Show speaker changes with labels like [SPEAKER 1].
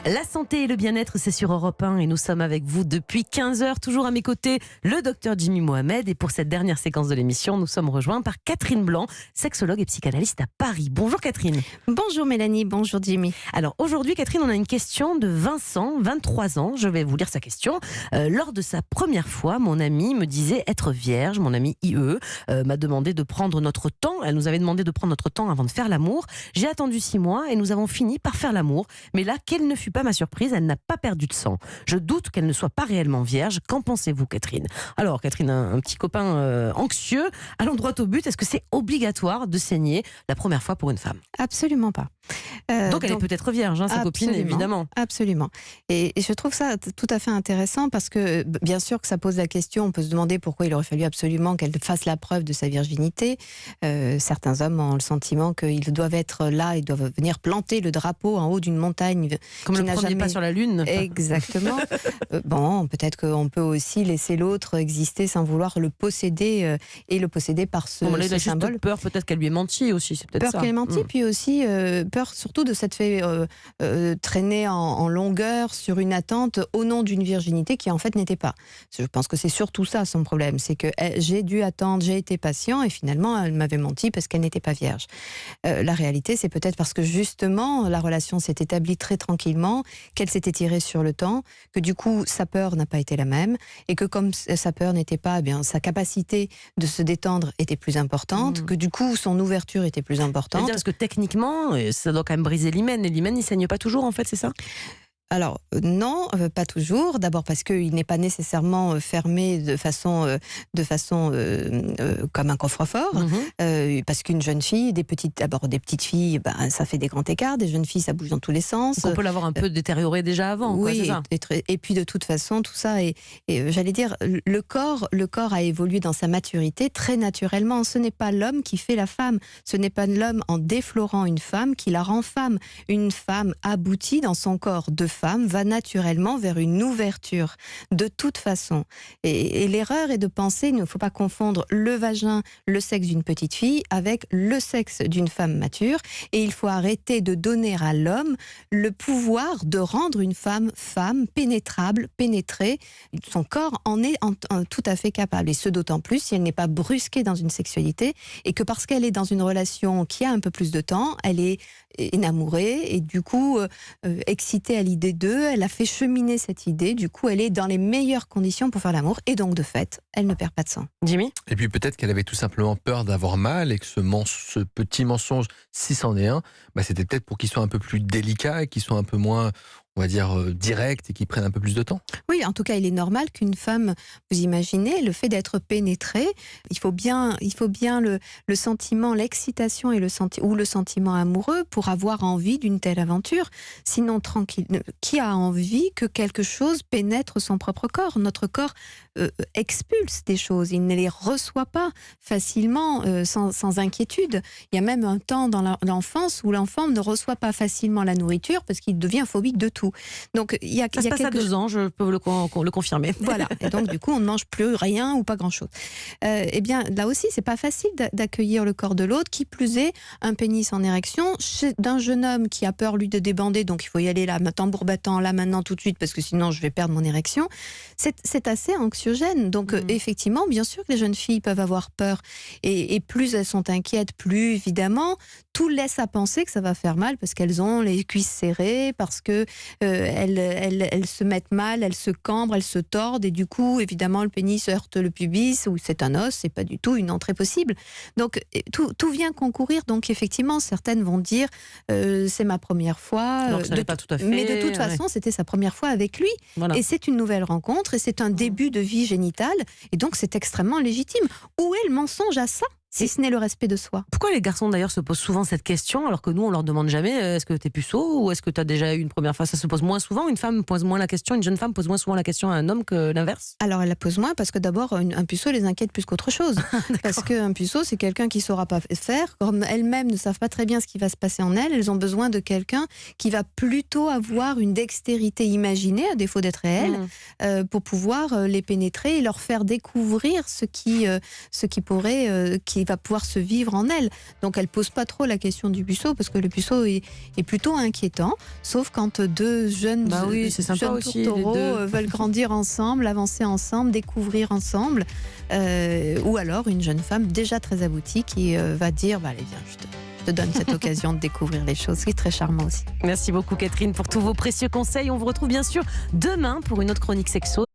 [SPEAKER 1] La santé et le bien-être, c'est sur Europe 1 et nous sommes avec vous depuis 15h, toujours à mes côtés, le docteur Jimmy Mohamed. Et pour cette dernière séquence de l'émission, nous sommes rejoints par Catherine Blanc, sexologue et psychanalyste à Paris. Bonjour Catherine.
[SPEAKER 2] Bonjour Mélanie, bonjour Jimmy.
[SPEAKER 1] Alors aujourd'hui Catherine, on a une question de Vincent, 23 ans. Je vais vous lire sa question. Lors de sa première fois, mon amie me disait être vierge. Mon amie IE m'a demandé de prendre notre temps. Elle nous avait demandé de prendre notre temps avant de faire l'amour. J'ai attendu 6 mois et nous avons fini par faire l'amour. Mais là, quelle ne fut pas ma surprise, elle n'a pas perdu de sang. Je doute qu'elle ne soit pas réellement vierge. Qu'en pensez-vous, Catherine ? Alors, Catherine, un petit copain anxieux, allons droit au but. Est-ce que c'est obligatoire de saigner la première fois pour une femme ?
[SPEAKER 2] Absolument pas.
[SPEAKER 1] Donc elle est peut-être vierge, sa copine, évidemment.
[SPEAKER 2] Absolument. Et je trouve ça tout à fait intéressant parce que, bien sûr que ça pose la question, on peut se demander pourquoi il aurait fallu absolument qu'elle fasse la preuve de sa virginité. Certains hommes ont le sentiment qu'ils doivent être là, ils doivent venir planter le drapeau en haut d'une montagne.
[SPEAKER 1] Comme le premier pas sur la Lune.
[SPEAKER 2] Exactement. Bon, peut-être qu'on peut aussi laisser l'autre exister sans vouloir le posséder et le posséder par ce
[SPEAKER 1] il a
[SPEAKER 2] symbole.
[SPEAKER 1] Juste peur peut-être qu'elle lui ait menti aussi, c'est peut-être
[SPEAKER 2] peur
[SPEAKER 1] ça.
[SPEAKER 2] Qu'elle ait menti, puis aussi peur surtout de s'être fait traîner en longueur sur une attente au nom d'une virginité qui en fait n'était pas. Je pense que c'est surtout ça son problème, c'est que j'ai dû attendre, j'ai été patient et finalement elle m'avait menti parce qu'elle n'était pas vierge. La réalité, c'est peut-être parce que justement la relation s'est établie très tranquillement, qu'elle s'est étirée sur le temps, que du coup sa peur n'a pas été la même et que comme sa peur n'était pas, sa capacité de se détendre était plus importante, que du coup son ouverture était plus importante.
[SPEAKER 1] C'est-à-dire parce que techniquement, ça doit quand même briser l'hymen, et l'hymen il saigne pas toujours en fait, c'est ça ?
[SPEAKER 2] Alors non, pas toujours. D'abord parce qu'il n'est pas nécessairement fermé de façon comme un coffre-fort. Parce qu'une jeune fille, des petites filles, ça fait des grands écarts. Des jeunes filles, ça bouge dans tous les sens.
[SPEAKER 1] Donc on peut l'avoir un peu détérioré déjà avant.
[SPEAKER 2] Oui,
[SPEAKER 1] quoi, c'est ça.
[SPEAKER 2] et puis de toute façon, tout ça et j'allais dire, le corps a évolué dans sa maturité très naturellement. Ce n'est pas l'homme qui fait la femme. Ce n'est pas l'homme en déflorant une femme qui la rend femme. Une femme aboutie dans son corps de femme va naturellement vers une ouverture de toute façon. Et l'erreur est de penser, il ne faut pas confondre le vagin, le sexe d'une petite fille avec le sexe d'une femme mature, et il faut arrêter de donner à l'homme le pouvoir de rendre une femme pénétrable, pénétrée. Son corps en est tout à fait capable, et ce d'autant plus si elle n'est pas brusquée dans une sexualité, et que parce qu'elle est dans une relation qui a un peu plus de temps, elle est enamourée et du coup excitée à l'idée d'eux, elle a fait cheminer cette idée, du coup elle est dans les meilleures conditions pour faire l'amour et donc de fait elle ne perd pas de sang.
[SPEAKER 1] Jimmy ?
[SPEAKER 3] Et puis peut-être qu'elle avait tout simplement peur d'avoir mal et que ce petit mensonge, si c'en est un, c'était peut-être pour qu'il soit un peu plus délicat et qu'il soit un peu moins, on va dire, direct et qu'il prenne un peu plus de temps.
[SPEAKER 2] Oui, en tout cas, il est normal qu'une femme, vous imaginez, le fait d'être pénétrée, il faut bien le sentiment, l'excitation et ou le sentiment amoureux pour avoir envie d'une telle aventure. Sinon, tranquille, qui a envie que quelque chose pénètre son propre corps ? Notre corps expulse des choses, il ne les reçoit pas facilement, sans inquiétude. Il y a même un temps dans l'enfance où l'enfant ne reçoit pas facilement la nourriture parce qu'il devient phobique de tout. Donc il y a
[SPEAKER 1] ça se passe à 2 ans, je peux le confirmer.
[SPEAKER 2] Voilà, et donc du coup on ne mange plus rien ou pas grand-chose. Eh bien là aussi c'est pas facile d'accueillir le corps de l'autre, qui plus est un pénis en érection d'un jeune homme qui a peur lui de débander, donc il faut y aller là, tambour battant, là maintenant tout de suite parce que sinon je vais perdre mon érection. C'est assez anxiogène, donc effectivement bien sûr que les jeunes filles peuvent avoir peur et plus elles sont inquiètes, plus évidemment tout laisse à penser que ça va faire mal parce qu'elles ont les cuisses serrées, parce que elles se mettent mal, elles se cambrent, elles se tordent et du coup évidemment le pénis heurte le pubis ou c'est un os, c'est pas du tout une entrée possible. Donc tout vient concourir, donc effectivement certaines vont dire c'est ma première fois,
[SPEAKER 1] alors que ça n'est pas tout à fait,
[SPEAKER 2] mais de toute façon c'était sa première fois avec lui, et c'est une nouvelle rencontre et c'est un début de vie génitale et donc c'est extrêmement légitime. Où est le mensonge à ça ? Si ce n'est le respect de soi.
[SPEAKER 1] Pourquoi les garçons d'ailleurs se posent souvent cette question alors que nous on leur demande jamais est-ce que t'es puceau ou est-ce que t'as déjà eu une première fois ? Ça se pose moins souvent, une femme pose moins la question, une jeune femme pose moins souvent la question à un homme que l'inverse ?
[SPEAKER 2] Alors elle la pose moins parce que d'abord un puceau les inquiète plus qu'autre chose. Parce qu'un puceau c'est quelqu'un qui ne saura pas faire, comme elles-mêmes ne savent pas très bien ce qui va se passer en elles ont besoin de quelqu'un qui va plutôt avoir une dextérité imaginée à défaut d'être réelle pour pouvoir les pénétrer et leur faire découvrir ce qui qui va pouvoir se vivre en elle. Donc elle pose pas trop la question du puceau, parce que le puceau est plutôt inquiétant, sauf quand deux jeunes,
[SPEAKER 1] c'est sympa
[SPEAKER 2] jeunes
[SPEAKER 1] aussi,
[SPEAKER 2] tourtereaux
[SPEAKER 1] les deux.
[SPEAKER 2] veulent grandir ensemble, avancer ensemble, découvrir ensemble, ou alors une jeune femme déjà très aboutie qui va dire allez viens, je te donne cette occasion de découvrir les choses, c'est très charmant aussi.
[SPEAKER 1] Merci beaucoup Catherine pour tous vos précieux conseils. On vous retrouve bien sûr demain pour une autre chronique sexo.